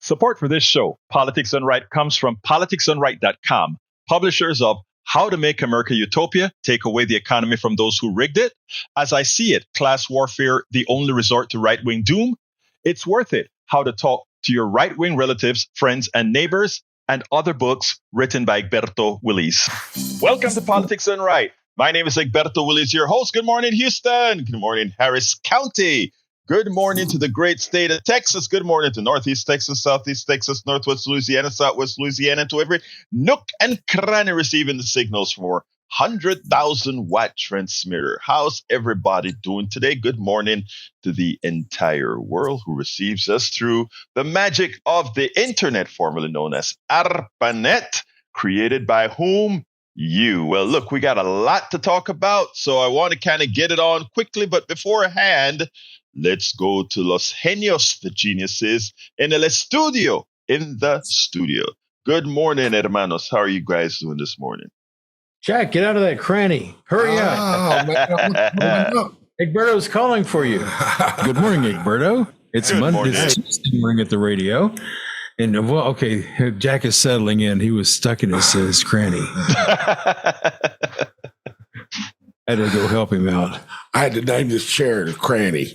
Support for this show, Politics Done Right, comes from politicsdoneright.com, publishers of How to Make America Utopia, Take Away the Economy from Those Who Rigged It, As I See It, Class Warfare, The Only Resort to Right-Wing Doom, It's Worth It, How to Talk to Your Right-Wing Relatives, Friends, and Neighbors, and other books written by Egberto, Willies. Welcome to Politics Done Right. My name is Egberto Willies, your host. Good morning, Houston. Good morning, Harris County. Good morning to the great state of Texas. Good morning to Northeast Texas, Southeast Texas, Northwest Louisiana, Southwest Louisiana, to every nook and cranny receiving the signals from our 100,000 watt transmitter. How's everybody doing today? Good morning to the entire world who receives us through the magic of the internet, formerly known as ARPANET, created by whom? You. Well, look, we got a lot to talk about, so I want to kind of get it on quickly, but beforehand, let's go to Los Genios, the geniuses, in el estudio, in the studio. Good morning, hermanos. How are you guys doing this morning? Jack, get out of that cranny. Hurry up. Egberto's calling for you. Good morning, Egberto. It's Good Monday. morning. It's Tuesday morning at the radio. And, well, okay, Jack is settling in. He was stuck in his cranny. I had to go help him out. I had to name this chair Cranny.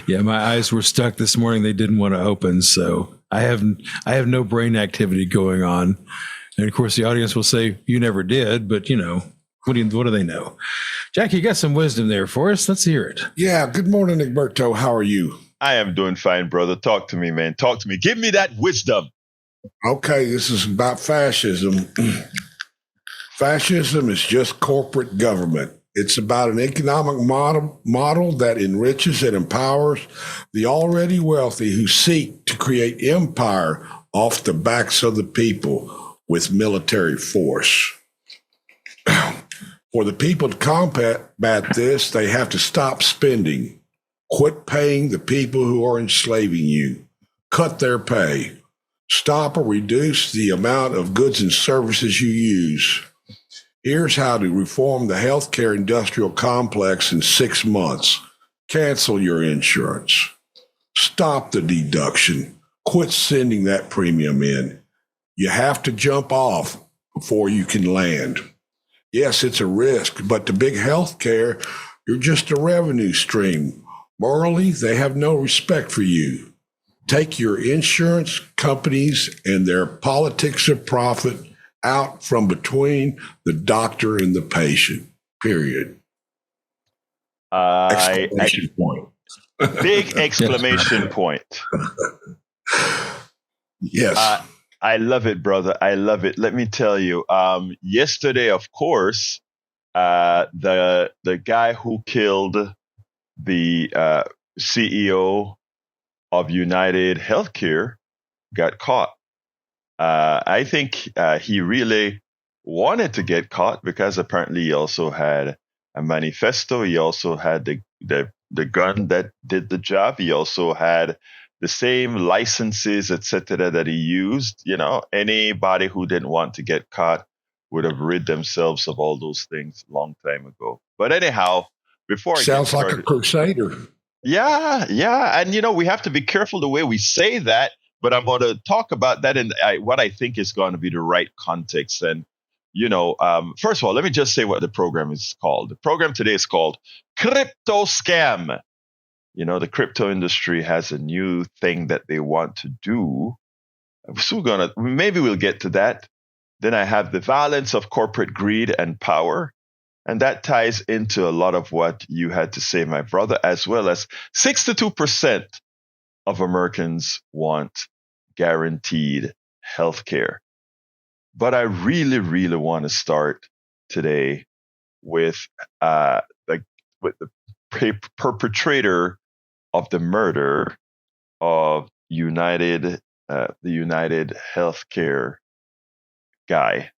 Yeah, my eyes were stuck this morning. They didn't want to open, so I have no brain activity going on. And of course, the audience will say, "You never did," but what do they know? Jack, you got some wisdom there for us. Let's hear it. Yeah, good morning, Egberto. How are you? I am doing fine, brother. Talk to me, man. Talk to me. Give me that wisdom. Okay, this is about fascism. Fascism is just corporate government. It's about an economic model that enriches and empowers the already wealthy who seek to create empire off the backs of the people with military force. For the people to combat this, they have to stop spending, quit paying the people who are enslaving you, cut their pay, stop or reduce the amount of goods and services you use. Here's how to reform the healthcare industrial complex in 6 months. Cancel your insurance. Stop the deduction. Quit sending that premium in. You have to jump off before you can land. Yes, it's a risk, but the big healthcare, you're just a revenue stream. Morally, they have no respect for you. Take your insurance companies and their politics of profit out from between the doctor and the patient, period. Exclamation point. Big exclamation point. Yes. I love it, brother. I love it. Let me tell you, yesterday, of course, the guy who killed the CEO of United Healthcare got caught. I think he really wanted to get caught because apparently he also had a manifesto. He also had the gun that did the job. He also had the same licenses, etc., that he used. Anybody who didn't want to get caught would have rid themselves of all those things a long time ago. But anyhow, before I Sounds get started, like a crusader. Yeah. And, we have to be careful the way we say that, but I'm going to talk about that in what I think is going to be the right context. And, first of all, let me just say what the program is called. The program today is called Crypto Scam. The crypto industry has a new thing that they want to do. So maybe we'll get to that. Then I have the violence of corporate greed and power. And that ties into a lot of what you had to say, my brother, as well as 62% of Americans want guaranteed health care. But I really, really want to start today with the perpetrator of the murder of the United Healthcare guy,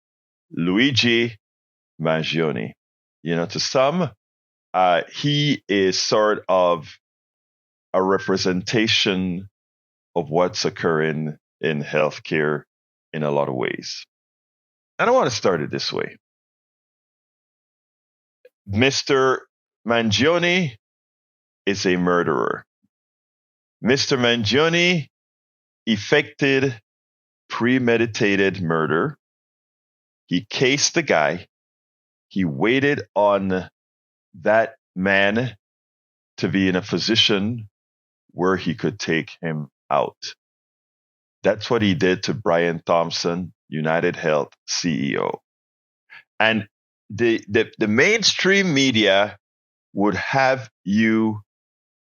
Luigi Mangione. To some, he is sort of a representation of what's occurring in healthcare in a lot of ways. And I want to start it this way. Mr. Mangione is a murderer. Mr. Mangione effected premeditated murder. He cased the guy. He waited on that man to be in a position where he could take him out. That's what he did to Brian Thompson, United Health CEO. And the mainstream media would have you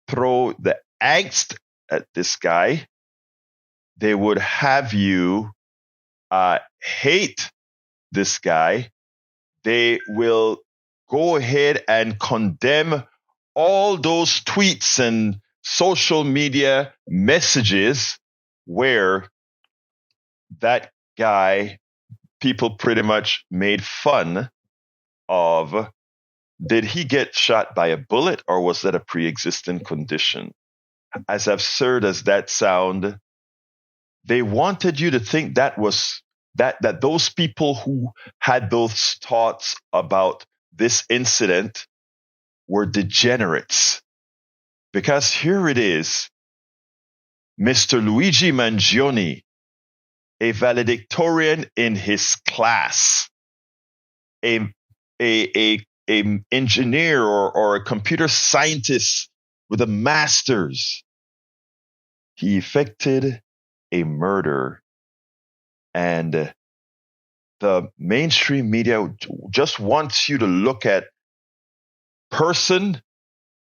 throw the angst at this guy. They would have you hate this guy. They will go ahead and condemn all those tweets and social media messages where that guy, people pretty much made fun of. Did he get shot by a bullet, or was that a pre-existing condition? As absurd as that sound, they wanted you to think that was that those people who had those thoughts about this incident were degenerates. Because here it is, Mr. Luigi Mangione, a valedictorian in his class, a engineer or a computer scientist with a master's. He effected a murder, and the mainstream media just wants you to look at person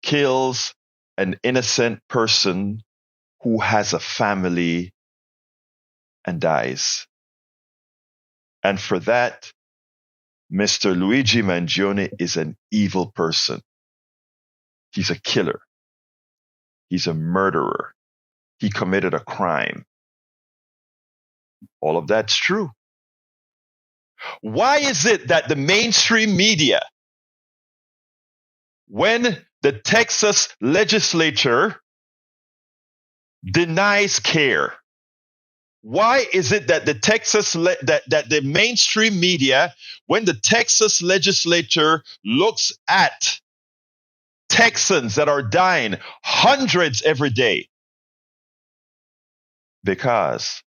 kills an innocent person who has a family and dies. And for that, Mr. Luigi Mangione is an evil person. He's a killer. He's a murderer. He committed a crime. All of that's true. Why is it that the mainstream media, when the Texas legislature denies care, why is it that the mainstream media, when the Texas legislature looks at Texans that are dying, hundreds every day, because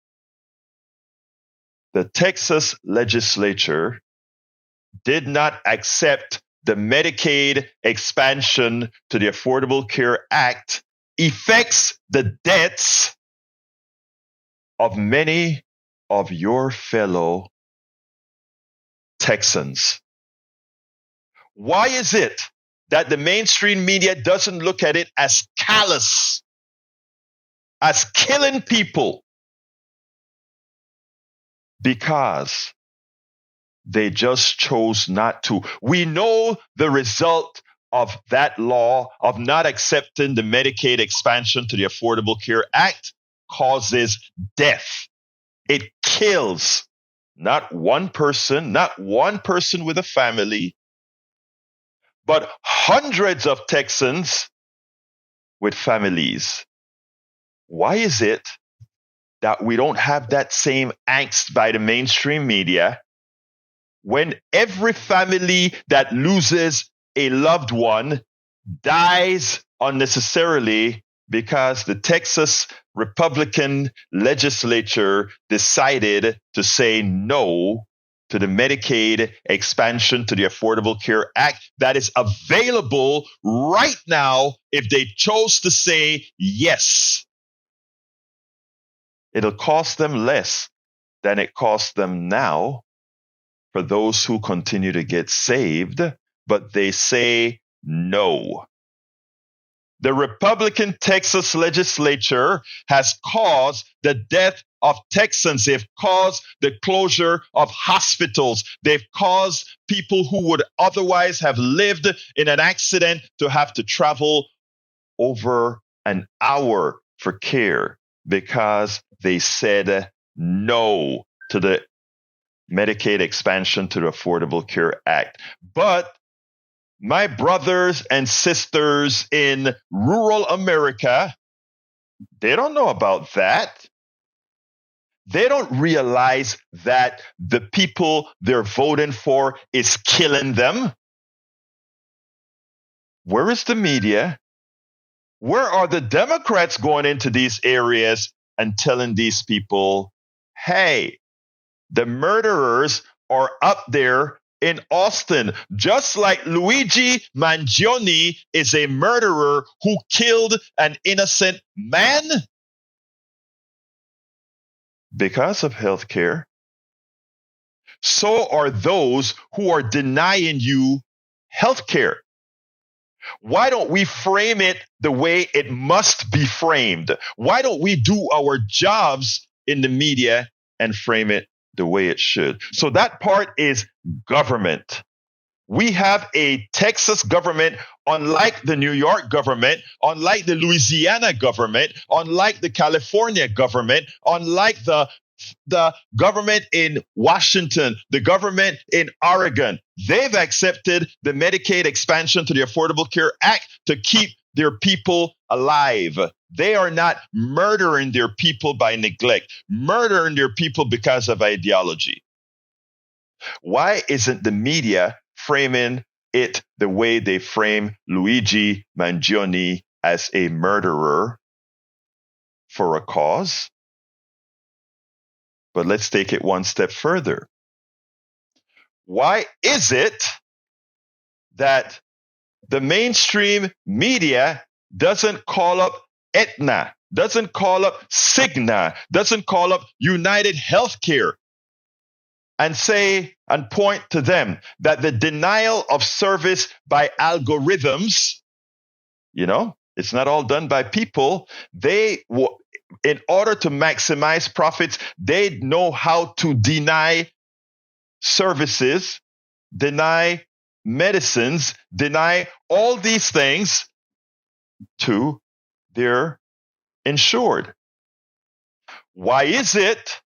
the Texas legislature did not accept the Medicaid expansion to the Affordable Care Act affects the deaths of many of your fellow Texans. Why is it that the mainstream media doesn't look at it as callous, as killing people? Because they just chose not to. We know the result of that law of not accepting the Medicaid expansion to the Affordable Care Act causes death. It kills not one person with a family, but hundreds of Texans with families. Why is it that we don't have that same angst by the mainstream media when every family that loses a loved one dies unnecessarily because the Texas Republican legislature decided to say no to the Medicaid expansion to the Affordable Care Act that is available right now if they chose to say yes? It'll cost them less than it costs them now for those who continue to get saved, but they say no. The Republican Texas legislature has caused the death of Texans. They've caused the closure of hospitals. They've caused people who would otherwise have lived in an accident to have to travel over an hour for care because they said no to the Medicaid expansion to the Affordable Care Act. But my brothers and sisters in rural America, they don't know about that. They don't realize that the people they're voting for is killing them. Where is the media? Where are the Democrats going into these areas and telling these people, hey, the murderers are up there in Austin, just like Luigi Mangione is a murderer who killed an innocent man because of health care. So are those who are denying you health care. Why don't we frame it the way it must be framed? Why don't we do our jobs in the media and frame it the way it should? So that part is government. We have a Texas government, unlike the New York government, unlike the Louisiana government, unlike the California government, unlike the government in Washington, the government in Oregon. They've accepted the Medicaid expansion to the Affordable Care Act to keep their people alive. They are not murdering their people by neglect, murdering their people because of ideology. Why isn't the media framing it the way they frame Luigi Mangione as a murderer for a cause? But let's take it one step further. Why is it that the mainstream media doesn't call up Aetna, doesn't call up Cigna, doesn't call up United Healthcare and say and point to them that the denial of service by algorithms, it's not all done by people. In order to maximize profits, they know how to deny services, deny medicines, deny all these things to their insured. Why is it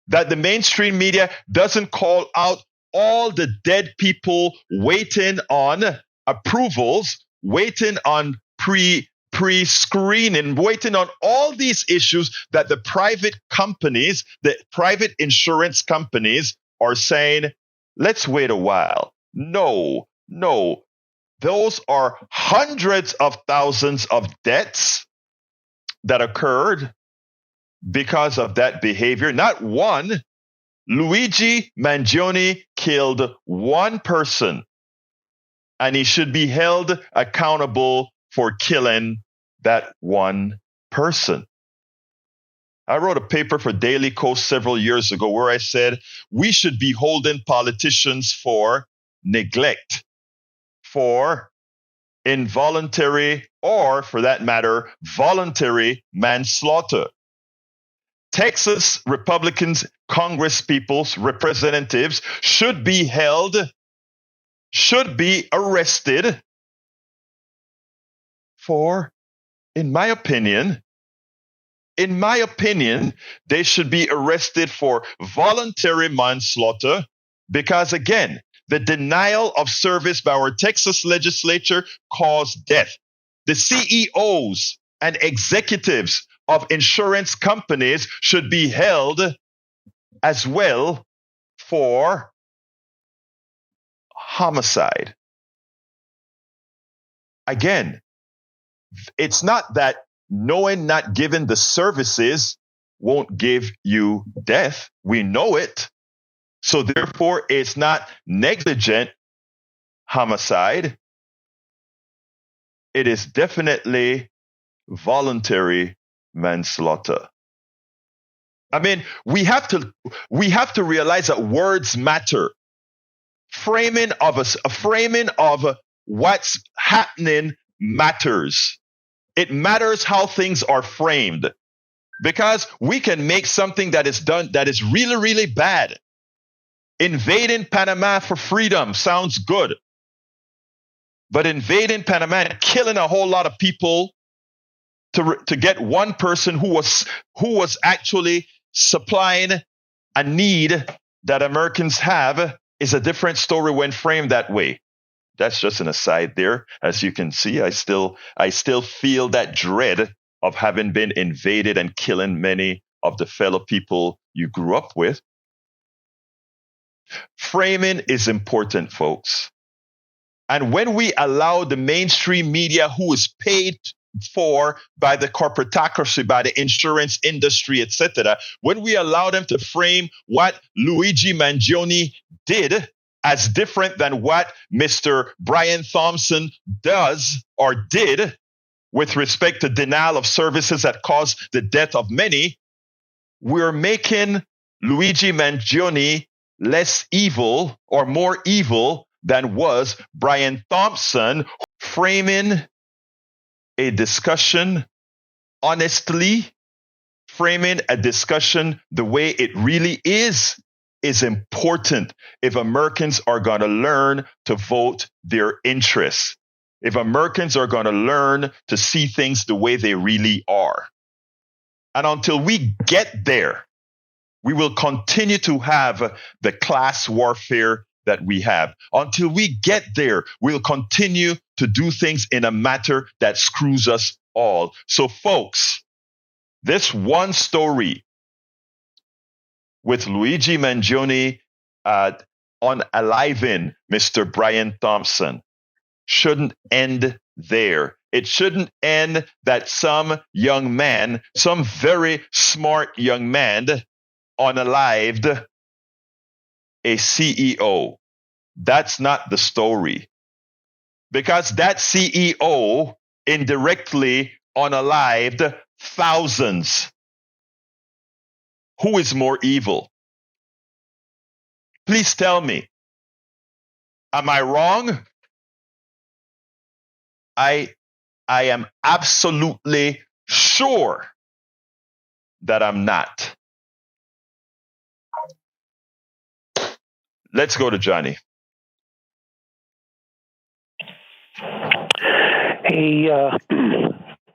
that the mainstream media doesn't call out all the dead people waiting on approvals, waiting on pre-screening, waiting on all these issues that the private companies, the private insurance companies are saying, let's wait a while. No. Those are hundreds of thousands of deaths that occurred because of that behavior. Not one. Luigi Mangione killed one person, and he should be held accountable for killing that one person. I wrote a paper for Daily Kos several years ago where I said we should be holding politicians for neglect, for involuntary, or for that matter, voluntary manslaughter. Texas Republicans, Congresspeople's representatives should be arrested for, in my opinion, they should be arrested for voluntary manslaughter because, again, the denial of service by our Texas legislature caused death. The CEOs and executives of insurance companies should be held as well for homicide. Again, it's not that knowing not giving the services won't give you death. We know it. So therefore, it's not negligent homicide. It is definitely voluntary manslaughter. I mean, we have to realize that words matter. Framing of what's happening matters. It matters how things are framed, because we can make something that is done that is really, really bad. Invading Panama for freedom sounds good, but invading Panama and killing a whole lot of people to get one person who was actually supplying a need that Americans have is a different story when framed that way. That's just an aside there. As you can see, I still feel that dread of having been invaded and killing many of the fellow people you grew up with. Framing is important, folks. And when we allow the mainstream media, who is paid for by the corporatocracy, by the insurance industry, etc., when we allow them to frame what Luigi Mangione did as different than what Mr. Brian Thompson does or did with respect to denial of services that caused the death of many, we're making Luigi Mangione less evil or more evil than was Brian Thompson, framing a discussion honestly, framing a discussion the way it really is important if Americans are going to learn to vote their interests, if Americans are going to learn to see things the way they really are. And until we get there, we will continue to have the class warfare that we have. Until we get there, we'll continue to do things in a manner that screws us all. So, folks, this one story with Luigi Mangione unaliving Mr. Brian Thompson shouldn't end there. It shouldn't end that some young man, some very smart young man, unalived a CEO. That's not the story. Because that CEO indirectly unalived thousands. Who is more evil? Please tell me. Am I wrong? I am absolutely sure that I'm not. Let's go to Johnny.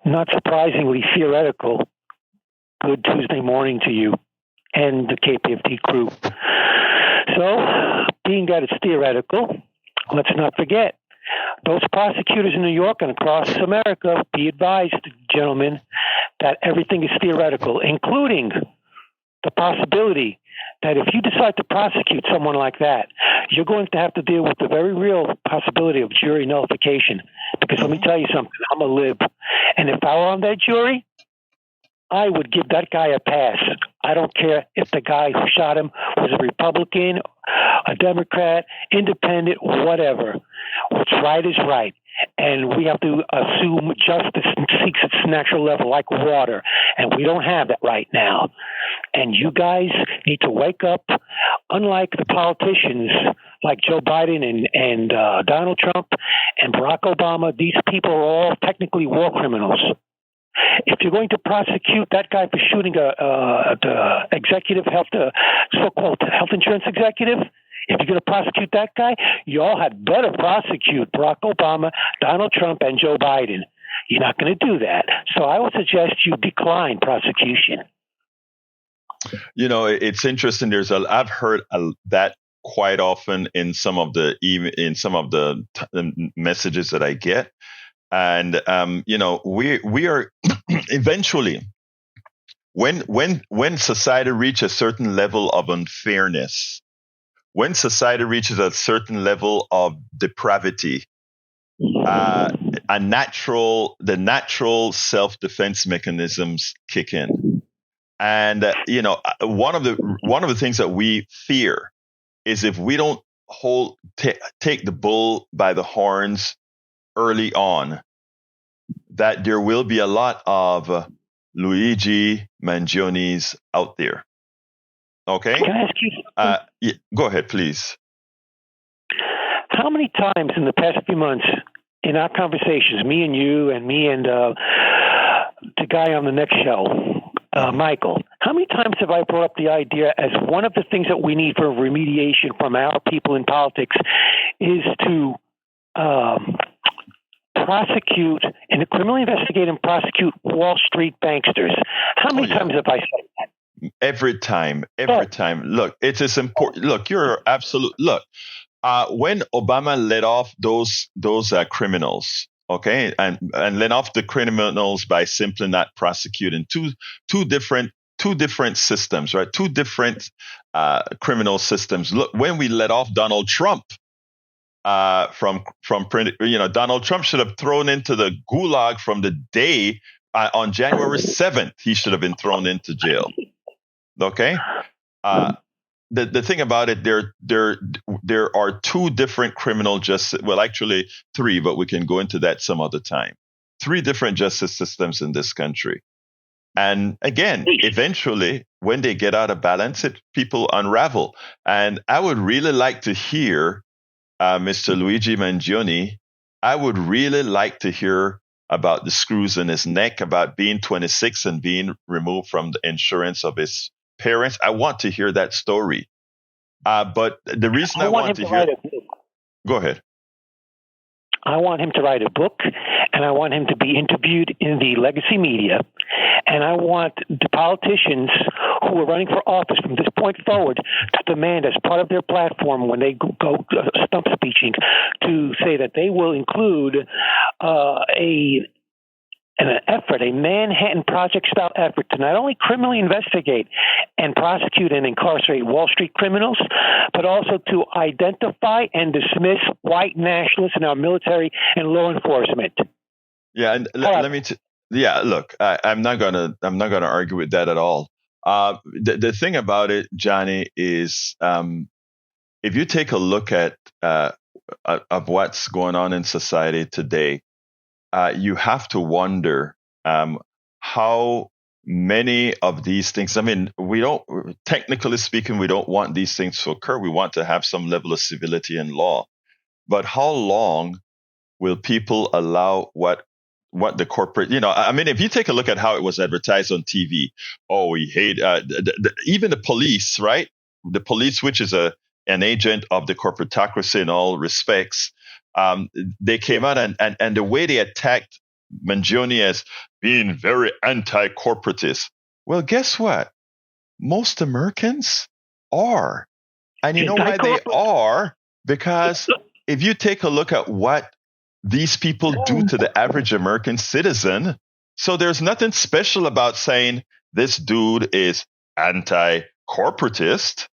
Not surprisingly theoretical, good Tuesday morning to you and the KPFT crew. So, being that it's theoretical, let's not forget, those prosecutors in New York and across America, be advised, gentlemen, that everything is theoretical, including the possibility that if you decide to prosecute someone like that, you're going to have to deal with the very real possibility of jury nullification. Because let me tell you something, I'm a lib. And if I were on that jury, I would give that guy a pass. I don't care if the guy who shot him was a Republican, a Democrat, independent, whatever. What's right is right. And we have to assume justice seeks its natural level like water. And we don't have that right now. And you guys need to wake up. Unlike the politicians like Joe Biden and Donald Trump and Barack Obama, these people are all technically war criminals. If you're going to prosecute that guy for shooting the executive health, so-called health insurance executive, if you're going to prosecute that guy, you all had better prosecute Barack Obama, Donald Trump, and Joe Biden. You're not going to do that. So I would suggest you decline prosecution. You know, it's interesting. I've heard that quite often in some of the messages that I get. And you know, we are eventually, when society reaches a certain level of unfairness, when society reaches a certain level of depravity, the natural self-defense mechanisms kick in. And you know, one of the things that we fear is if we don't take the bull by the horns early on, that there will be a lot of Luigi Mangiones out there. Okay? Can I ask you? Yeah, go ahead, please. How many times in the past few months in our conversations, me and you and me and the guy on the next show, Michael, how many times have I brought up the idea as one of the things that we need for remediation from our people in politics is to prosecute and criminally investigate and prosecute Wall Street banksters? How many times have I said that? Every time. Look, it is important. Look, you're absolute. Look, when Obama let off those criminals, okay, and let off the criminals by simply not prosecuting two different systems, right? Two different criminal systems. Look, when we let off Donald Trump, from Donald Trump should have thrown into the gulag from the day on January 7th. He should have been thrown into jail. Okay. The thing about it, there are two different criminal justice. Well, actually three, but we can go into that some other time. Three different justice systems in this country. And again, eventually, when they get out of balance, people unravel. And I would really like to hear Mr. Luigi Mangione. I would really like to hear about the screws in his neck, about being 26 and being removed from the insurance of his parents. I want to hear that story. But the reason I want to hear... Go ahead. I want him to write a book, and I want him to be interviewed in the legacy media, and I want the politicians who are running for office from this point forward to demand as part of their platform when they go stump speeching to say that they will include an effort, a Manhattan Project-style effort to not only criminally investigate and prosecute and incarcerate Wall Street criminals, but also to identify and dismiss white nationalists in our military and law enforcement. Yeah, and let me. Look, I'm not gonna argue with that at all. The thing about it, Johnny, is if you take a look at of what's going on in society today. You have to wonder how many of these things. I mean, technically speaking, we don't want these things to occur. We want to have some level of civility and law. But how long will people allow what the corporate, I mean, if you take a look at how it was advertised on TV, we hate even the police, right? The police, which is an agent of the corporatocracy in all respects. They came out and the way they attacked Mangione as being very anti-corporatist. Well, guess what? Most Americans are. And you know why they are? Because if you take a look at what these people do to the average American citizen, so there's nothing special about saying this dude is anti-corporatist.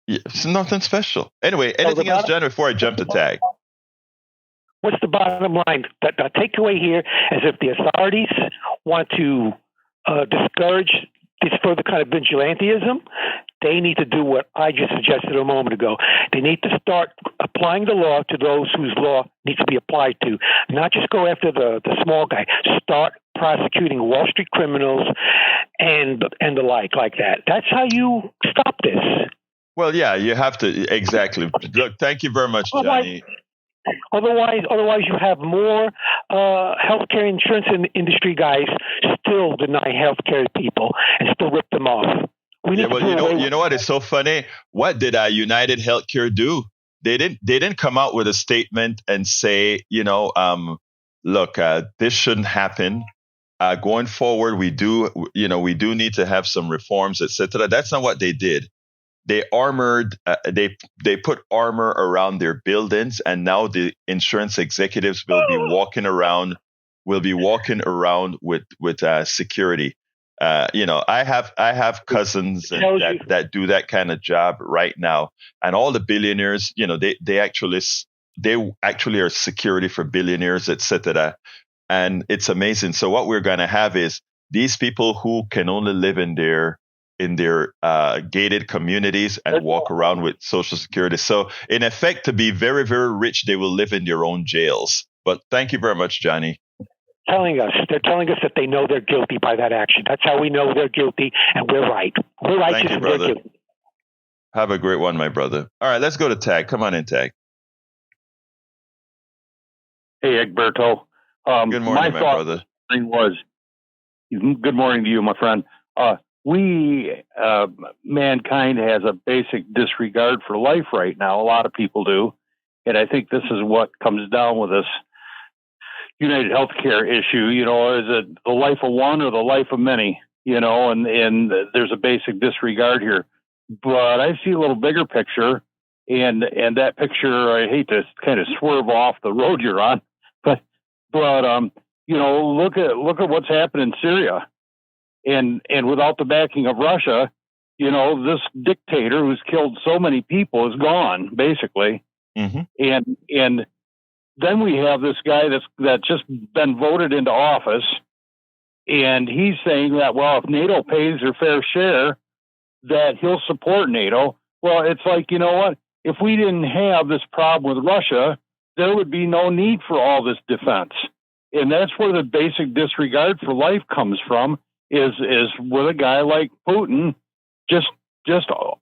It's nothing special. Anyway, anything else, Jen, before I jump to tag? What's the bottom line? The takeaway here is if the authorities want to discourage this further kind of vigilantism, they need to do what I just suggested a moment ago. They need to start applying the law to those whose law needs to be applied to, not just go after the small guy. Start prosecuting Wall Street criminals and the like that. That's how you stop this. Well, yeah, you have to. Exactly. Look, thank you very much, Johnny. Otherwise, you have more healthcare insurance industry guys still deny healthcare people and still rip them off. You know what is so funny? What did United Healthcare do? They didn't come out with a statement and say, look, this shouldn't happen. Going forward, we do need to have some reforms, etc. That's not what they did. They armored, they put armor around their buildings, and now the insurance executives will be walking around with security. I have cousins that do that kind of job right now, and all the billionaires, they actually are security for billionaires, etc. And it's amazing. So what we're going to have is these people who can only live in their gated communities and walk around with Social Security. So in effect, to be very, very rich, they will live in their own jails. But thank you very much, Johnny. They're telling us that they know they're guilty by that action. That's how we know they're guilty, and we're right. We're righteous. Thank you, brother. Have a great one, my brother. All right, let's go to Tag. Come on in, Tag. Hey, Egberto. Good morning, my brother. Good morning to you, my friend. Mankind has a basic disregard for life right now. A lot of people do. And I think this is what comes down with this United Healthcare issue. Is it the life of one or the life of many? And there's a basic disregard here. But I see a little bigger picture, and that picture, I hate to kind of swerve off the road you're on, but look at what's happened in Syria. And without the backing of Russia, this dictator who's killed so many people is gone, basically. And then we have this guy that's just been voted into office, and he's saying that, well, if NATO pays their fair share, that he'll support NATO. Well, it's like, you know what? If we didn't have this problem with Russia, there would be no need for all this defense. And that's where the basic disregard for life comes from, is with a guy like Putin just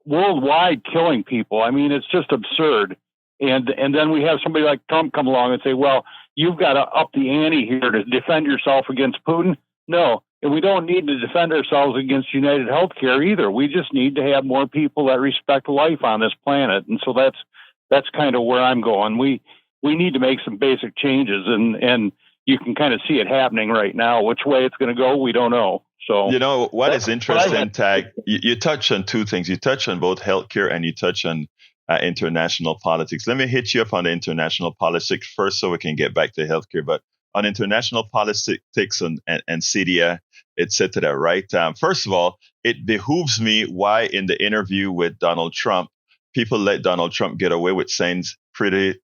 worldwide killing people. I mean, it's just absurd. And then we have somebody like Trump come along and say, well, you've got to up the ante here to defend yourself against Putin. No, and we don't need to defend ourselves against United Healthcare either. We just need to have more people that respect life on this planet. And so that's kind of where I'm going. We need to make some basic changes, and you can kind of see it happening right now. Which way it's going to go, we don't know. So, you know, what is interesting, Tag, you touch on two things. You touch on both healthcare and you touch on international politics. Let me hit you up on the international politics first so we can get back to healthcare. But on international politics and CDA, etc., right? First of all, it behooves me why in the interview with Donald Trump, people let Donald Trump get away with saying pretty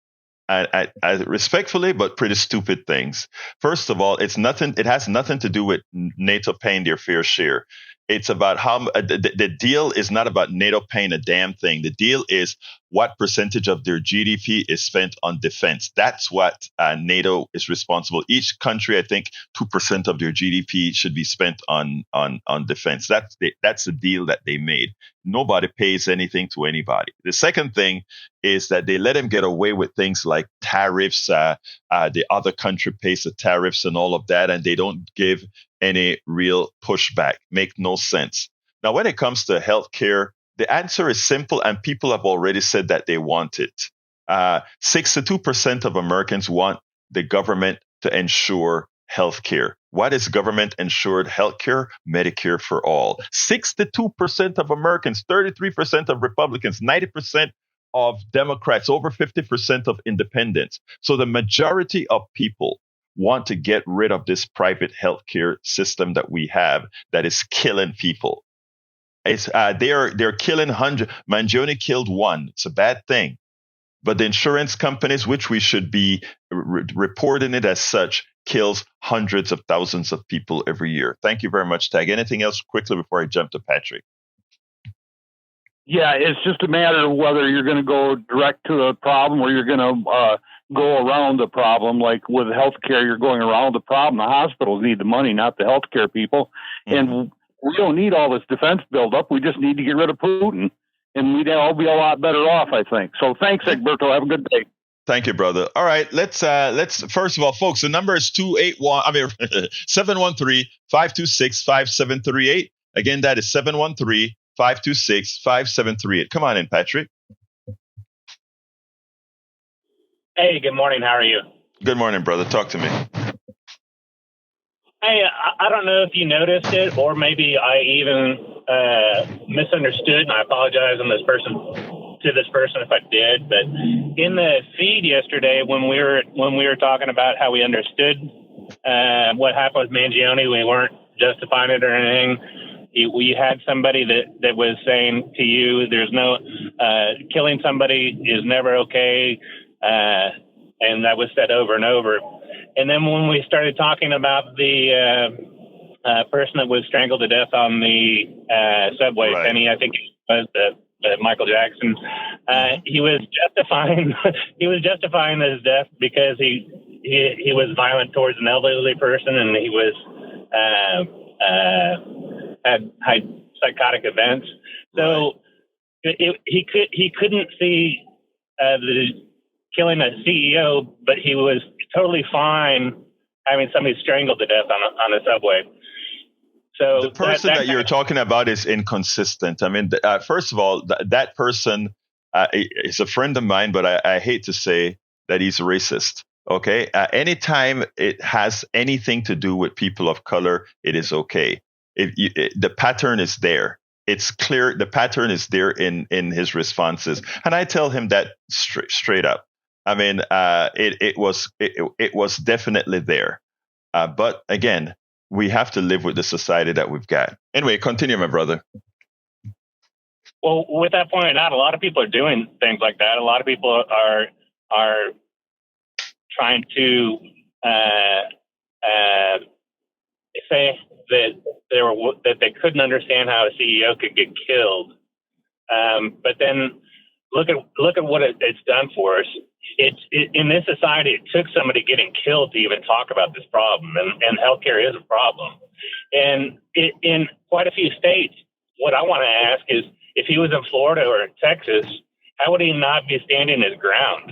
respectfully, but pretty stupid things. First of all, it has nothing to do with NATO paying their fair share. It's about how the deal is not about NATO paying a damn thing. The deal is what percentage of their GDP is spent on defense. That's what NATO is responsible. Each country, I think, 2% of their GDP should be spent on defense. That's the deal that they made. Nobody pays anything to anybody. The second thing is that they let him get away with things like tariffs. The other country pays the tariffs and all of that, and they don't give any real pushback. Make no sense. Now, when it comes to healthcare, the answer is simple, and people have already said that they want it. 62% of Americans want the government to ensure healthcare. What is government-insured healthcare? Medicare for all. 62% of Americans, 33% of Republicans, 90% of Democrats, over 50% of independents. So the majority of people want to get rid of this private healthcare system that we have that is killing people. They're killing hundreds. Mangione killed one. It's a bad thing. But the insurance companies, which we should be reporting it as such, kills hundreds of thousands of people every year. Thank you very much, Tag. Anything else quickly before I jump to Patrick? Yeah, it's just a matter of whether you're going to go direct to the problem or you're going to go around the problem. Like with healthcare, you're going around the problem. The hospitals need the money, not the healthcare people. Mm-hmm. And we don't need all this defense buildup. We just need to get rid of Putin, and we'd all be a lot better off, I think. So thanks, Egberto. Have a good day. Thank you, brother. All right, let's first of all, folks, the number is 713-526-5738. Again, that is 713-526-5738. Come on in, Patrick. Hey, good morning. How are you? Good morning, brother. Talk to me. Hey, I don't know if you noticed it, or maybe I even misunderstood, and I apologize to this person if I did. But in the feed yesterday, when we were talking about how we understood what happened with Mangione, we weren't justifying it or anything. We had somebody that was saying to you, "There's no killing somebody is never okay," and that was said over and over. And then when we started talking about the person that was strangled to death on the subway, right. Penny, I think it was Michael Jackson, he was justifying his death because he was violent towards an elderly person, and he was had psychotic events. So he couldn't see the killing a CEO, but he was totally fine having somebody strangled to death on a subway. So the person that you're talking about is inconsistent. I mean, first of all, that person is a friend of mine, but I hate to say that he's racist. Okay, anytime it has anything to do with people of color, it is okay. The pattern is there. It's clear the pattern is there in his responses, and I tell him that straight up. I mean, it was definitely there, but again, we have to live with the society that we've got. Anyway, continue, my brother. Well, with that point out, a lot of people are doing things like that. A lot of people are are trying to say that they couldn't understand how a CEO could get killed. But then look at what it's done for us. In this society, it took somebody getting killed to even talk about this problem, and healthcare is a problem. And in quite a few states, what I want to ask is, if he was in Florida or in Texas, how would he not be standing his ground?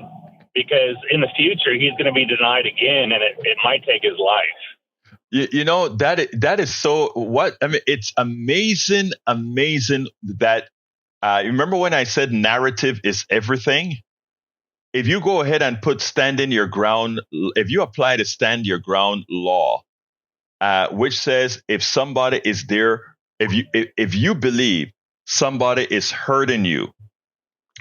Because in the future, he's going to be denied again, and it might take his life. You know, that is so what I mean. It's amazing that remember when I said narrative is everything? If you go ahead and put stand your ground, if you apply the stand your ground law, which says if somebody is there, if you believe somebody is hurting you,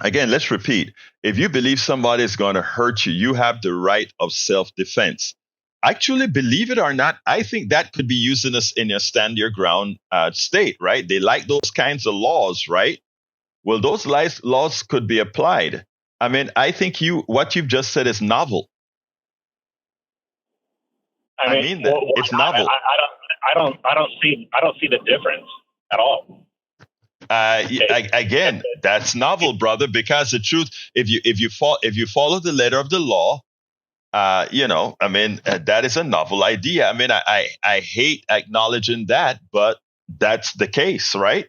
again, let's repeat. If you believe somebody is going to hurt you, you have the right of self-defense. Actually, believe it or not, I think that could be used in a stand your ground state, right? They like those kinds of laws, right? Well, those laws could be applied. I mean, I think what you've just said is novel. I mean that it's novel. I don't see the difference at all. Again, that's novel, brother. Because the truth, if you follow the letter of the law, I mean, that is a novel idea. I mean, I hate acknowledging that, but that's the case, right?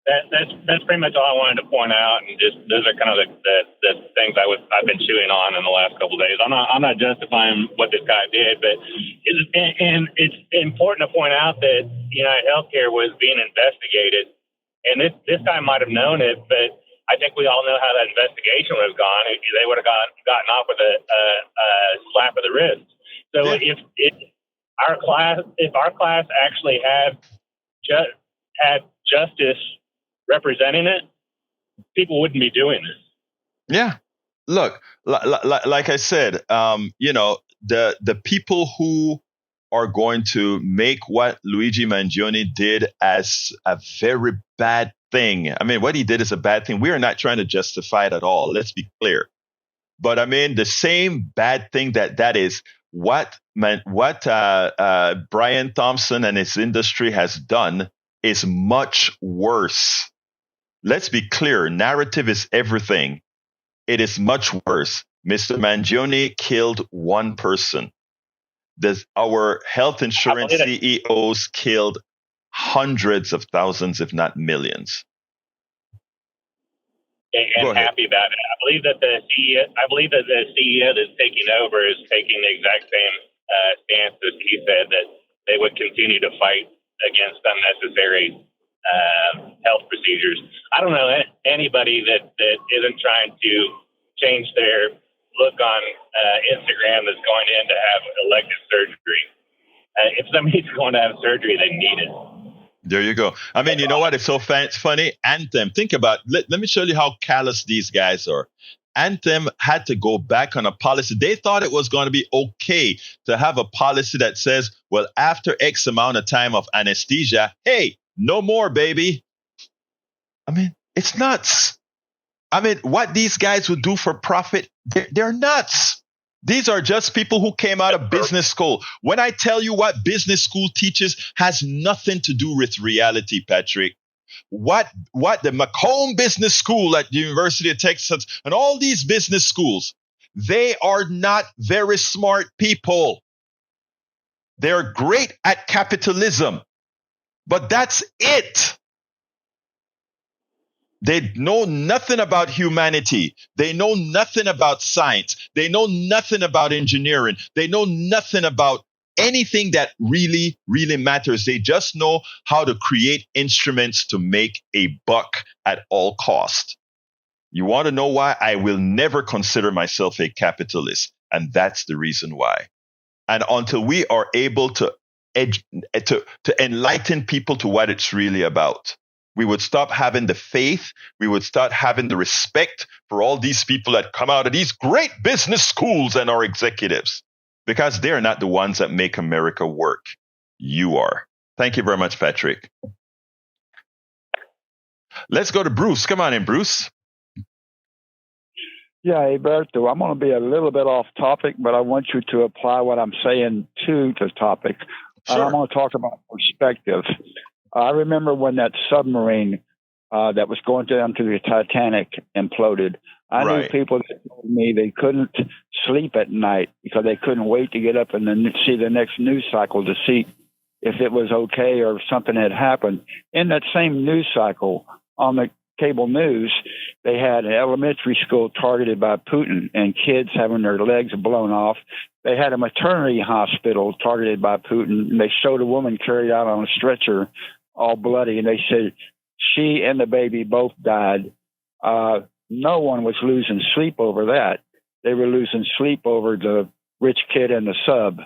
That's pretty much all I wanted to point out, and just those are kind of the things I've been chewing on in the last couple of days. I'm not justifying what this guy did, but it's important to point out that United Healthcare was being investigated, and this guy might have known it, but I think we all know how that investigation would have gone. They would have gotten off with a slap of the wrist. So if our class actually had justice representing it, people wouldn't be doing this. Yeah. Look, like I said, the people who are going to make what Luigi Mangione did as a very bad thing. I mean, what he did is a bad thing. We are not trying to justify it at all. Let's be clear. But I mean, the same bad thing that is what Brian Thompson and his industry has done is much worse. Let's be clear. Narrative is everything. It is much worse. Mr. Mangione killed one person. Our health insurance CEOs killed hundreds of thousands, if not millions. And happy about it. I believe that the CEO that's taking over is taking the exact same stance as he said, that they would continue to fight against unnecessary health procedures. I don't know anybody that isn't trying to change their look on Instagram that's going in to have elective surgery. If somebody's going to have surgery, they need it. There you go. I mean, you know what? It's so funny. Anthem. Think about. Let me show you how callous these guys are. Anthem had to go back on a policy. They thought it was going to be okay to have a policy that says, well, after X amount of time of anesthesia, hey, no more, baby. I mean, it's nuts. I mean, what these guys would do for profit, they're nuts. These are just people who came out of business school. When I tell you what business school teaches has nothing to do with reality, Patrick. What the Macomb Business School at the University of Texas and all these business schools, they are not very smart people. They're great at capitalism, but that's it. They know nothing about humanity. They know nothing about science. They know nothing about engineering. They know nothing about anything that really, really matters. They just know how to create instruments to make a buck at all cost. You want to know why? I will never consider myself a capitalist. And that's the reason why. And until we are able to enlighten people to what it's really about, we would stop having the faith. We would start having the respect for all these people that come out of these great business schools and are executives, because they're not the ones that make America work. You are. Thank you very much, Patrick. Let's go to Bruce. Come on in, Bruce. Yeah, Egberto, I'm going to be a little bit off topic, but I want you to apply what I'm saying to the topic. Sure. And I'm going to talk about perspective. I remember when that submarine that was going down to the Titanic imploded. I knew people that told me they couldn't sleep at night because they couldn't wait to get up and then see the next news cycle to see if it was okay or if something had happened. In that same news cycle, on the cable news, they had an elementary school targeted by Putin and kids having their legs blown off. They had a maternity hospital targeted by Putin, and they showed a woman carried out on a stretcher, all bloody, and they said she and the baby both died. No one was losing sleep over that. They were losing sleep over the rich kid in the sub.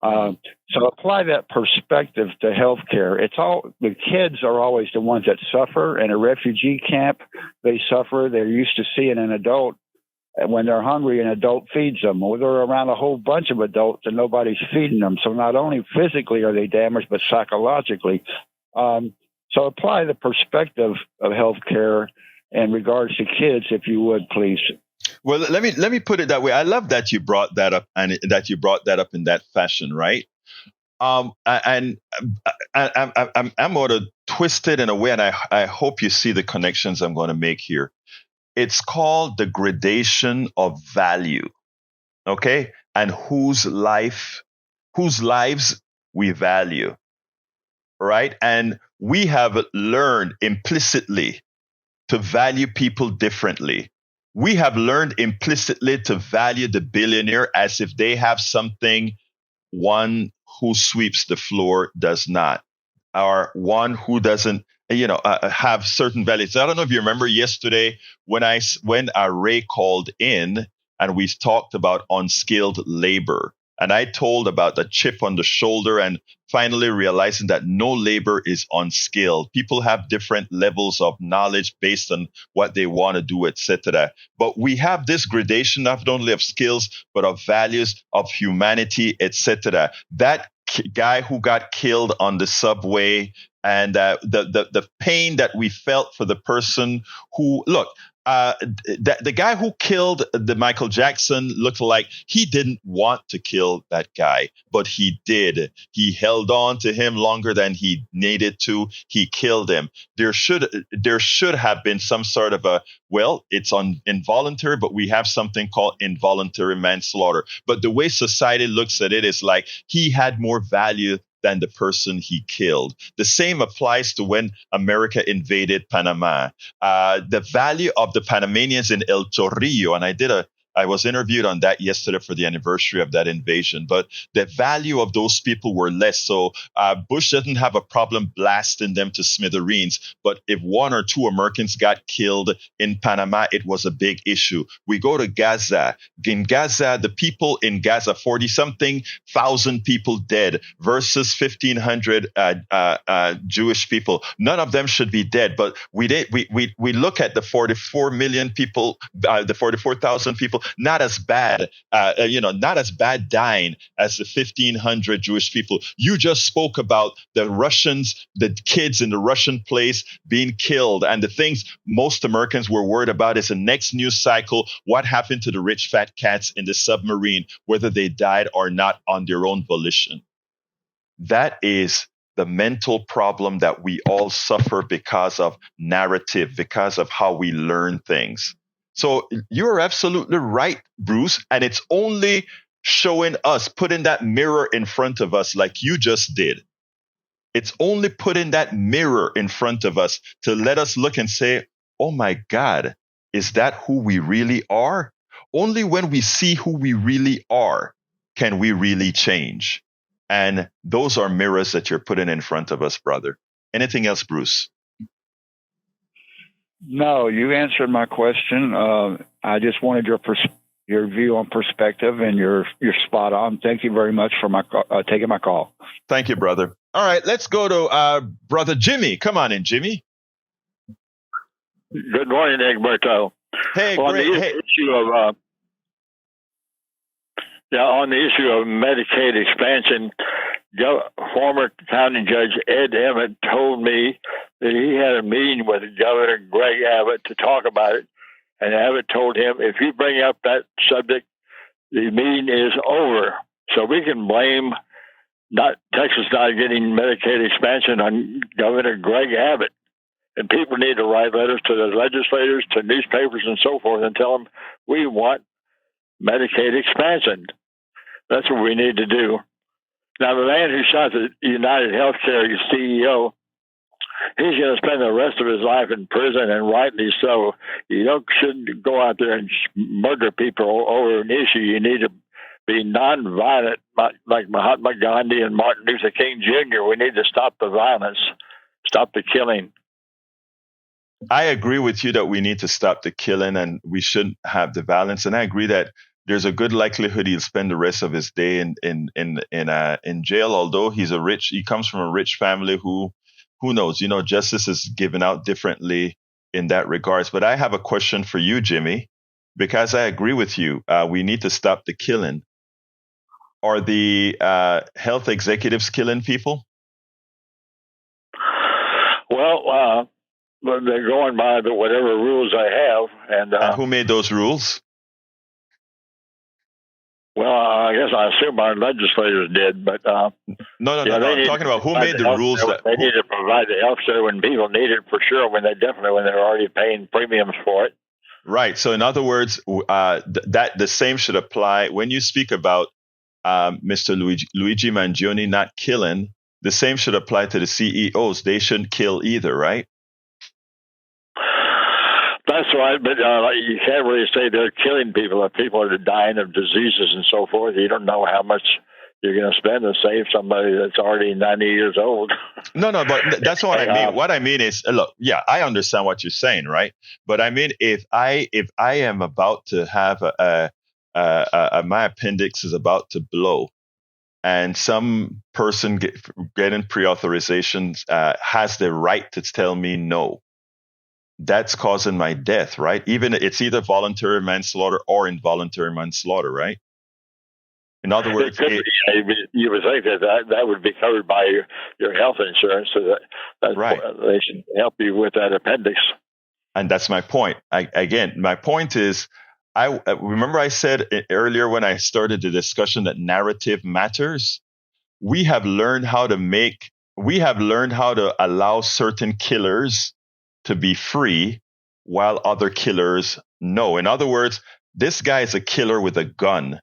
So apply that perspective to healthcare. It's all the kids are always the ones that suffer. In a refugee camp, they suffer. They're used to seeing an adult. And when they're hungry, an adult feeds them. Or they're around a whole bunch of adults and nobody's feeding them. So not only physically are they damaged, but psychologically. So apply the perspective of healthcare in regards to kids, if you would, please. Well, let me put it that way. I love that you brought that up and that you brought that up in that fashion, right? And I'm going to twist it in a way, and I hope you see the connections I'm going to make here. It's called the gradation of value, okay? And whose lives we value, right? And we have learned implicitly to value people differently. We have learned implicitly to value the billionaire as if they have something one who sweeps the floor does not, or one who doesn't, have certain values. I don't know if you remember yesterday when Ray called in and we talked about unskilled labor. And I told about the chip on the shoulder and finally realizing that no labor is unskilled. People have different levels of knowledge based on what they want to do, etc. But we have this gradation not only of skills, but of values, of humanity, etc. That guy who got killed on the subway and the pain that we felt for the person who, look, the guy who killed the Michael Jackson looked like he didn't want to kill that guy, but he did. He held on to him longer than he needed to. He killed him. There should have been some sort of it's involuntary, but we have something called involuntary manslaughter. But the way society looks at it is like he had more value than the person he killed. The same applies to when America invaded Panama. The value of the Panamanians in El Torrillo, and I was interviewed on that yesterday for the anniversary of that invasion, but the value of those people were less. So Bush doesn't have a problem blasting them to smithereens, but if one or two Americans got killed in Panama, it was a big issue. We go to Gaza. In Gaza, the people in Gaza, 40-something thousand people dead versus 1,500 Jewish people. None of them should be dead, but we look at the 44 million people, the 44,000 people, not as bad, not as bad dying as the 1,500 Jewish people. You just spoke about the Russians, the kids in the Russian place being killed. And the things most Americans were worried about is the next news cycle. What happened to the rich fat cats in the submarine, whether they died or not on their own volition? That is the mental problem that we all suffer because of narrative, because of how we learn things. So you're absolutely right, Bruce. And it's only showing us, putting that mirror in front of us like you just did. It's only putting that mirror in front of us to let us look and say, oh my God, is that who we really are? Only when we see who we really are can we really change. And those are mirrors that you're putting in front of us, brother. Anything else, Bruce? No, you answered my question. I just wanted your view on perspective, and you're spot on. Thank you very much for taking my call. Thank you, brother. All right, let's go to brother Jimmy. Come on in, Jimmy. Good morning, Egberto. Hey, on great. On the issue of Medicaid expansion, former county judge Ed Emmett told me that he had a meeting with Governor Greg Abbott to talk about it, and Abbott told him, if you bring up that subject, the meeting is over. So we can blame Texas not getting Medicaid expansion on Governor Greg Abbott. And people need to write letters to the legislators, to newspapers, and so forth, and tell them we want Medicaid expansion. That's what we need to do. Now, the man who shot the United Healthcare CEO, he's going to spend the rest of his life in prison, and rightly so. You shouldn't go out there and murder people over an issue. You need to be nonviolent, like Mahatma Gandhi and Martin Luther King Jr. We need to stop the violence, stop the killing. I agree with you that we need to stop the killing and we shouldn't have the violence. And I agree that there's a good likelihood he'll spend the rest of his day in jail. Although he comes from a rich family who knows, justice is given out differently in that regards. But I have a question for you, Jimmy, because I agree with you. We need to stop the killing. Are the health executives killing people? Well, they're going by whatever rules they have. And who made those rules? Well, I guess I assume our legislators did, but no. I'm talking about who made the rules. They need to provide the health care when people need it, for sure. When they're already paying premiums for it. Right. So, in other words, that the same should apply when you speak about Mr. Luigi Mangione not killing. The same should apply to the CEOs. They shouldn't kill either, right? That's right, but you can't really say they're killing people. If people are dying of diseases and so forth, you don't know how much you're going to spend to save somebody that's already 90 years old. No, but that's what I mean. What I mean is, look, yeah, I understand what you're saying, right? But I mean, if I am about to have my appendix is about to blow, and some person getting pre-authorization has the right to tell me no, that's causing my death, right? Even it's either voluntary manslaughter or involuntary manslaughter, right? In other words, you would think that would be covered by your health insurance, so that right. They should help you with that appendix. And that's my point. My point is, I remember I said earlier when I started the discussion that narrative matters. We have learned how to allow certain killers to be free while other killers no. In other words, this guy is a killer with a gun.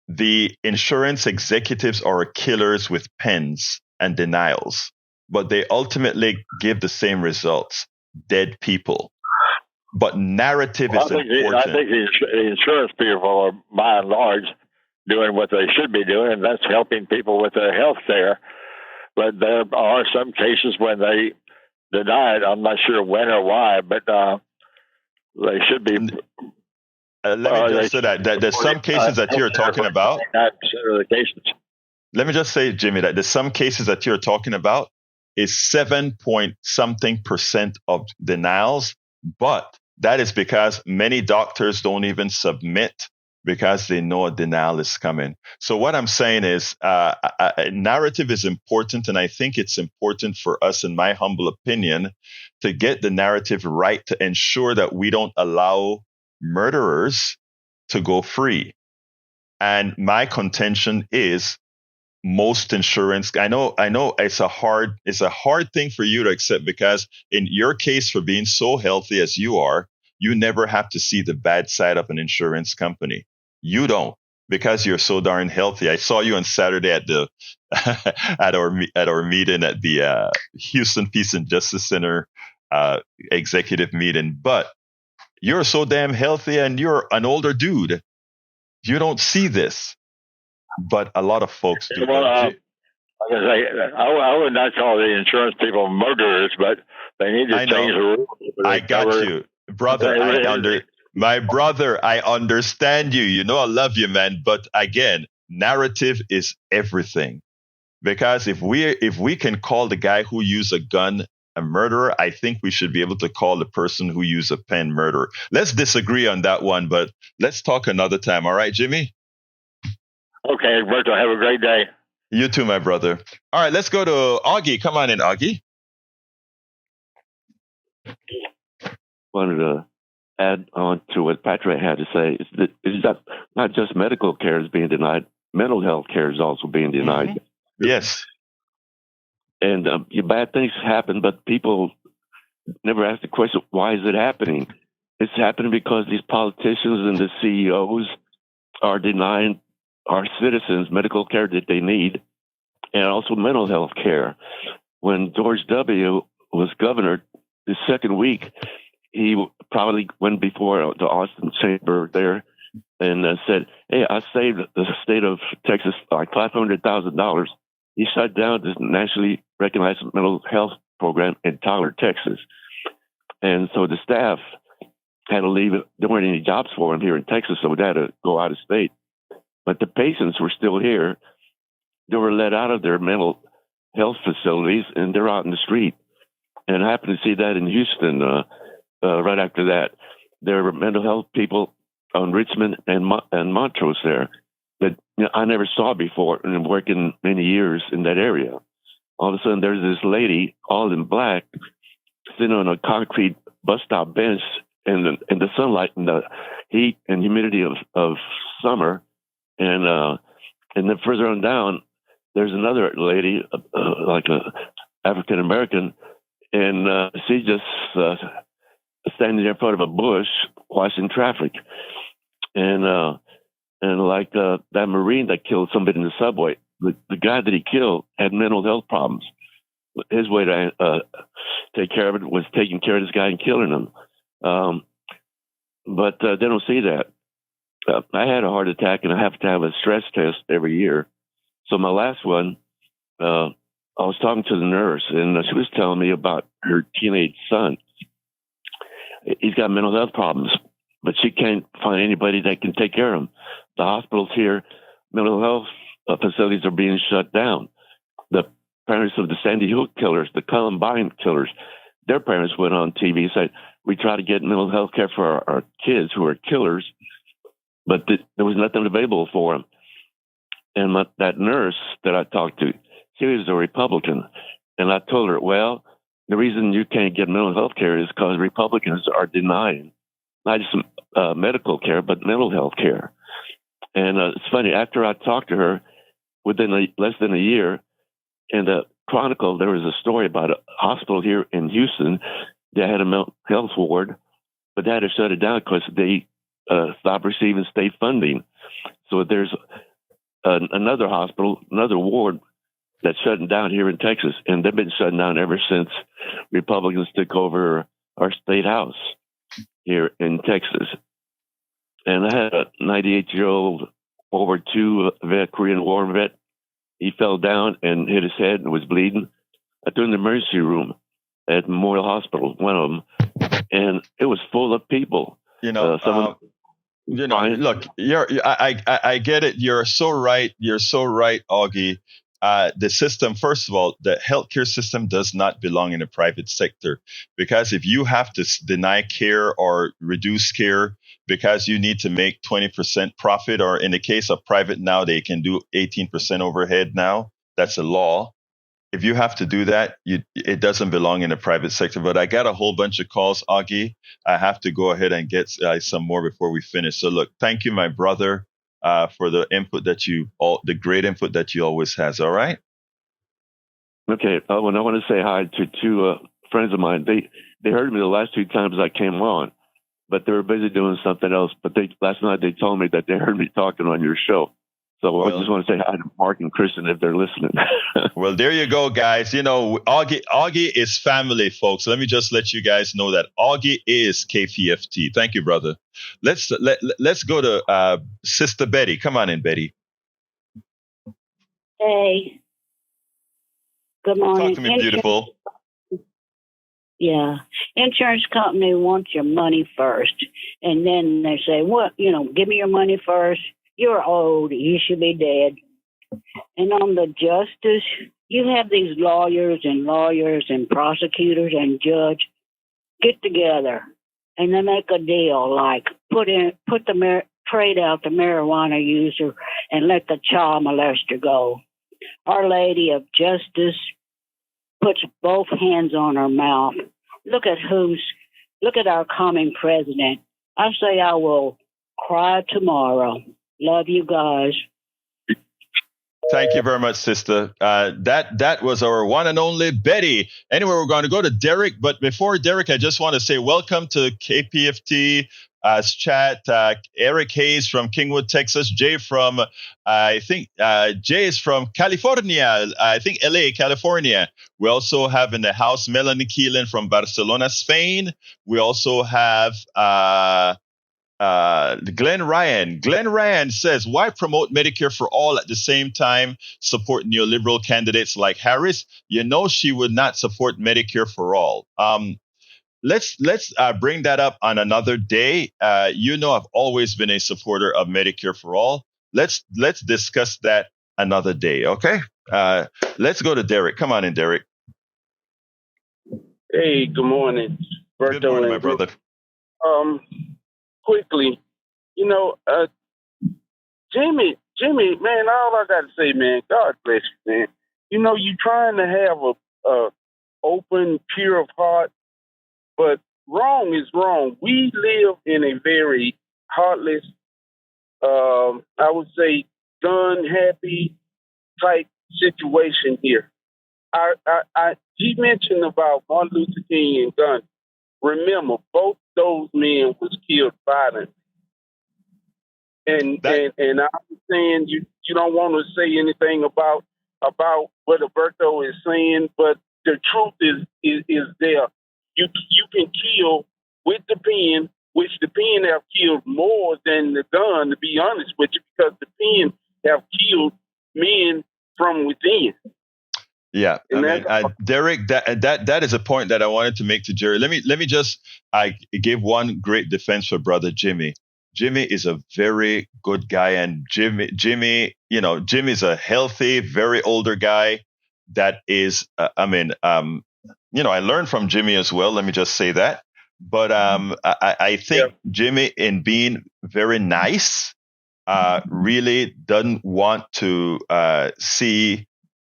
The insurance executives are killers with pens and denials, but they ultimately give the same results: dead people. But narrative is important. I think the insurance people are, by and large, doing what they should be doing, and that's helping people with their health care. But there are some cases when they deny it. I'm not sure when or why, but they should be. Let me just say that there's some cases that you're talking about. 9% of the cases. Let me just say, Jimmy, that there's some cases that you're talking about is 7-point-something% of denials, but that is because many doctors don't even submit because they know a denial is coming. So what I'm saying is narrative is important, and I think it's important for us, in my humble opinion, to get the narrative right to ensure that we don't allow murderers to go free. And my contention is most insurance. I know it's a hard thing for you to accept, because in your case, for being so healthy as you are, you never have to see the bad side of an insurance company. You don't, because you're so darn healthy. I saw you on Saturday at the at our meeting at the Houston Peace and Justice Center executive meeting. But you're so damn healthy, and you're an older dude. You don't see this, but a lot of folks do. Well, I would not call the insurance people murderers, but they need to change the rules. I got you, brother. My brother, I understand you. You know I love you, man. But again, narrative is everything. Because if we can call the guy who used a gun a murderer, I think we should be able to call the person who used a pen murderer. Let's disagree on that one, but let's talk another time. All right, Jimmy? Okay, Egberto, have a great day. You too, my brother. All right, let's go to Augie. Come on in, Augie. Wanted to add on to what Patrick had to say. Is that not just medical care is being denied, mental health care is also being denied. Mm-hmm. Yes. And bad things happen, but people never ask the question, why is it happening? It's happening because these politicians and the CEOs are denying our citizens medical care that they need, and also mental health care. When George W. was governor, the second week, he probably went before the Austin chamber there and said, hey, I saved the state of Texas like $500,000. He shut down this nationally recognized mental health program in Tyler, Texas. And so the staff had to leave. There weren't any jobs for him here in Texas, so they had to go out of state. But the patients were still here. They were let out of their mental health facilities, and they're out in the street. And I happened to see that in Houston right after that. There were mental health people on Richmond and Montrose there that I never saw before, and I'm working many years in that area. All of a sudden, there's this lady, all in black, sitting on a concrete bus stop bench in the sunlight and the heat and humidity of summer. And then further on down, there's another lady, like a African American, and she just standing there in front of a bush watching traffic. And like that Marine that killed somebody in the subway, the guy that he killed had mental health problems. His way to take care of it was taking care of this guy and killing him. But they don't see that. I had a heart attack, and I have to have a stress test every year. So my last one, I was talking to the nurse, and she was telling me about her teenage son. He's got mental health problems, but she can't find anybody that can take care of him. The hospitals here, mental health facilities are being shut down. The parents of the Sandy Hook killers, the Columbine killers, their parents went on TV and said, we try to get mental health care for our kids who are killers, but there was nothing available for them. And that nurse that I talked to, she was a Republican. And I told her, well, the reason you can't get mental health care is because Republicans are denying not just medical care, but mental health care. And it's funny, after I talked to her, within less than a year, in the Chronicle, there was a story about a hospital here in Houston that had a mental health ward, but they had to shut it down because they stopped receiving state funding. So there's another hospital, another ward that's shutting down here in Texas, and they've been shutting down ever since Republicans took over our state house here in Texas. And I had a 98-year-old World War II vet, Korean War vet. He fell down and hit his head and was bleeding. I threw him in the emergency room at Memorial Hospital, one of them, and it was full of people. Look, I get it. You're so right. You're so right, Augie. The system, first of all, the healthcare system does not belong in the private sector, because if you have to deny care or reduce care because you need to make 20% profit, or in the case of private now, they can do 18% overhead now. That's a law. If you have to do that, it doesn't belong in the private sector. But I got a whole bunch of calls, Augie. I have to go ahead and get some more before we finish. So look, thank you, my brother, for the input the great input that you always has. All right. Okay. Well, I want to say hi to two friends of mine. They heard me the last two times I came on, but they were busy doing something else. But last night they told me that they heard me talking on your show. So I just want to say hi to Mark and Kristen if they're listening. Well, there you go, guys. Augie is family, folks. Let me just let you guys know that Augie is KPFT. Thank you, brother. Let's go to Sister Betty. Come on in, Betty. Hey. Good morning. Talk to me, beautiful. Yeah. Insurance company wants your money first. And then they say, well, give me your money first. You're old. You should be dead. And on the justice, you have these lawyers and prosecutors and judge get together and they make a deal like trade out the marijuana user and let the child molester go. Our Lady of Justice puts both hands on her mouth. Look at who's look at our coming president. I say I will cry tomorrow. Love you guys. Thank you very much, sister. That was our one and only Betty. Anyway, we're going to go to Derek. But before Derek, I just want to say welcome to KPFT chat. Eric Hayes from Kingwood, Texas. Jay from, Jay is from California. I think LA, California. We also have in the house Melanie Keelan from Barcelona, Spain. We also have Glenn Ryan. Glenn Ryan says, why promote Medicare for all at the same time support neoliberal candidates like Harris? You know she would not support Medicare for all. Let's bring that up on another day. You know I've always been a supporter of Medicare for all. Let's discuss that another day, okay? Let's go to Derek. Come on in, Derek. Hey, good morning. Good morning, my brother. Quickly, Jimmy, man, all I got to say, man, God bless you, man. You trying to have a open, pure of heart, but wrong is wrong. We live in a very heartless, I would say, gun-happy type situation here. He mentioned about Martin Luther King and guns. Remember, both those men was killed violently. And I'm saying you don't want to say anything about what Egberto is saying, but the truth is there. You can kill with the pen, which the pen have killed more than the gun, to be honest with you, because the pen have killed men from within. Yeah, Derek, that is a point that I wanted to make to Jerry. Let me just give one great defense for brother Jimmy. Jimmy is a very good guy, and Jimmy, Jimmy's a healthy, very older guy. That is, I learned from Jimmy as well. Let me just say that. But I think Jimmy, in being very nice, really doesn't want to see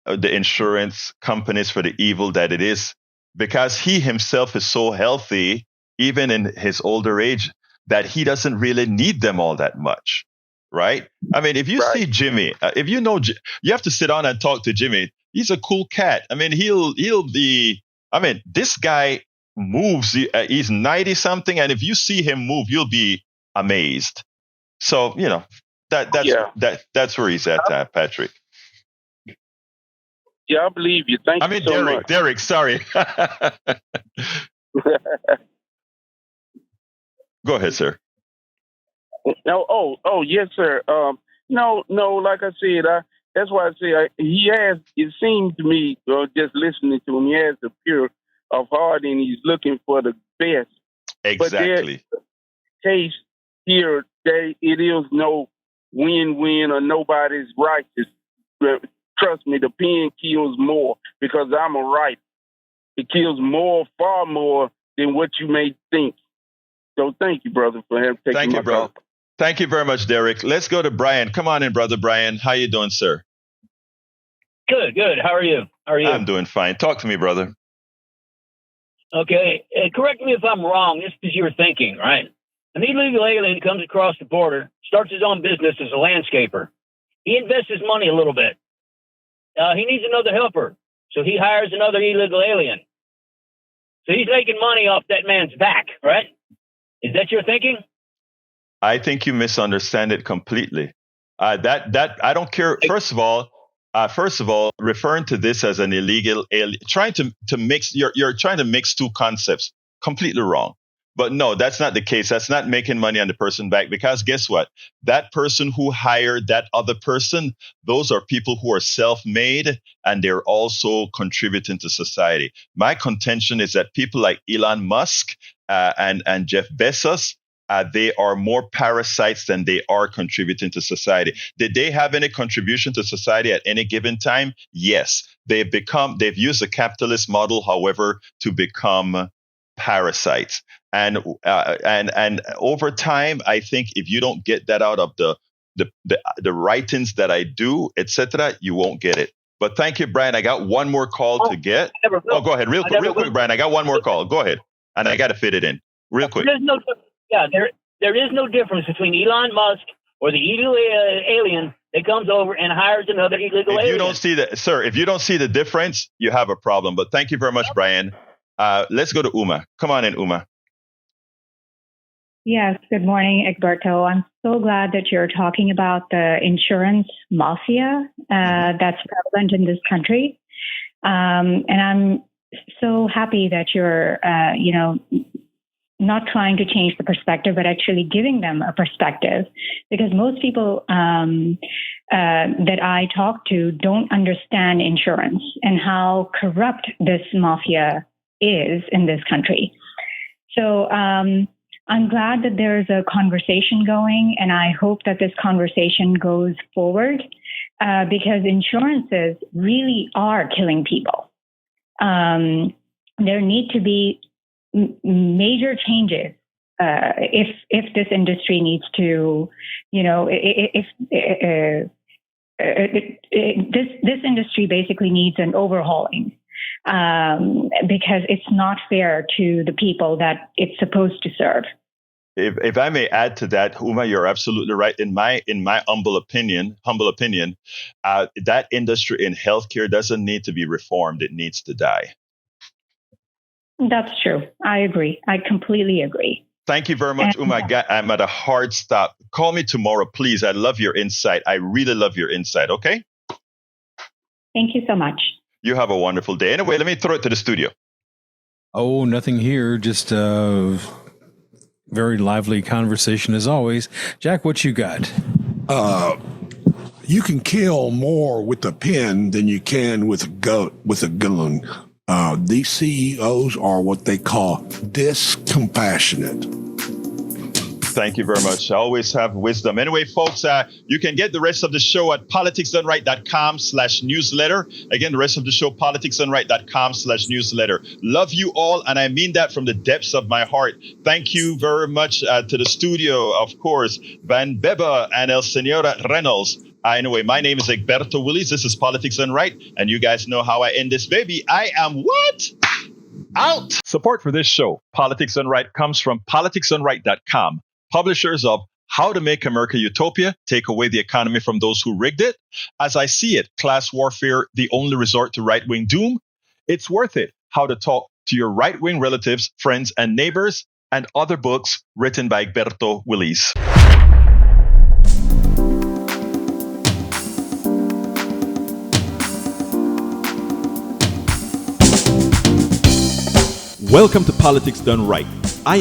the insurance companies for the evil that it is, because he himself is so healthy, even in his older age, that he doesn't really need them all that much, right? I mean, if you see Jimmy, if you have to sit down and talk to Jimmy. He's a cool cat. I mean, he'll be. I mean, this guy moves. He's 90 something, and if you see him move, you'll be amazed. So that's where he's at, Patrick. Yeah, I believe you. Thank you so much. Derek, sorry. Go ahead, sir. No, yes, sir. No, like I said, that's why I say he has, it seems to me, just listening to him, he has the pure of heart and he's looking for the best. Exactly. But case here, it is no win-win or nobody's righteous. Trust me, the pen kills more because I'm a writer. It kills far more than what you may think. So thank you, brother, for taking Thank you, bro. Call. Thank you very much, Derek. Let's go to Brian. Come on in, brother Brian. How you doing, sir? Good. How are you? I'm doing fine. Talk to me, brother. Okay. Correct me if I'm wrong. This is your thinking, right? An illegal alien comes across the border, starts his own business as a landscaper. He invests his money a little bit. He needs another helper, so he hires another illegal alien. So he's making money off that man's back, right? Is that your thinking? I think you misunderstand it completely. That I don't care. First of all, referring to this as an illegal alien, trying to mix, you're trying to mix two concepts, completely wrong. But no, that's not the case. That's not making money on the person back, because guess what? That person who hired that other person, those are people who are self-made and they're also contributing to society. My contention is that people like Elon Musk and Jeff Bezos, they are more parasites than they are contributing to society. Did they have any contribution to society at any given time? Yes. They've used the capitalist model, however, to become parasites. And over time, I think if you don't get that out of the writings that I do, etc., you won't get it. But thank you, Brian. I got one more call to get. Go ahead. Real quick, Brian. I got one more call. Go ahead. And I got to fit it in. Real quick. There is no difference between Elon Musk or the illegal alien that comes over and hires another illegal alien. If you don't see that, sir, if you don't see the difference, you have a problem. But thank you very much, Brian. Let's go to Uma. Come on in, Uma. Yes, good morning, Egberto. I'm so glad that you're talking about the insurance mafia that's prevalent in this country. And I'm so happy that you're, not trying to change the perspective, but actually giving them a perspective. Because most people that I talk to don't understand insurance and how corrupt this mafia is in this country. So I'm glad that there's a conversation going, and I hope that this conversation goes forward because insurances really are killing people. There need to be major changes if this industry needs to, this industry basically needs an overhauling. Because it's not fair to the people that it's supposed to serve. If I may add to that, Uma, you're absolutely right. In my humble opinion, that industry in healthcare doesn't need to be reformed. It needs to die. That's true. I agree. I completely agree. Thank you very much, Uma. I'm at a hard stop. Call me tomorrow, please. I love your insight. I really love your insight. Okay? Thank you so much. You have a wonderful day. Anyway, let me throw it to the studio. Oh, nothing here. Just a very lively conversation as always. Jack, what you got? You can kill more with a pen than you can with a gun. These CEOs are what they call discompassionate. Thank you very much. I always have wisdom. Anyway, folks, you can get the rest of the show at politicsdoneright.com/newsletter. Again, the rest of the show, politicsdoneright.com/newsletter. Love you all, and I mean that from the depths of my heart. Thank you very much to the studio, of course, Van Beba and El Senora Reynolds. Anyway, my name is Egberto Willies. This is Politics Done Right, and you guys know how I end this baby. I am what? Out! Support for this show, Politics Done Right, comes from politicsdoneright.com. Publishers of How to Make America Utopia, Take Away the Economy from Those Who Rigged It. As I See It, Class Warfare, The Only Resort to Right-Wing Doom. It's Worth It, How to Talk to Your Right-Wing Relatives, Friends, and Neighbors, and other books written by Egberto Willies. Welcome to Politics Done Right,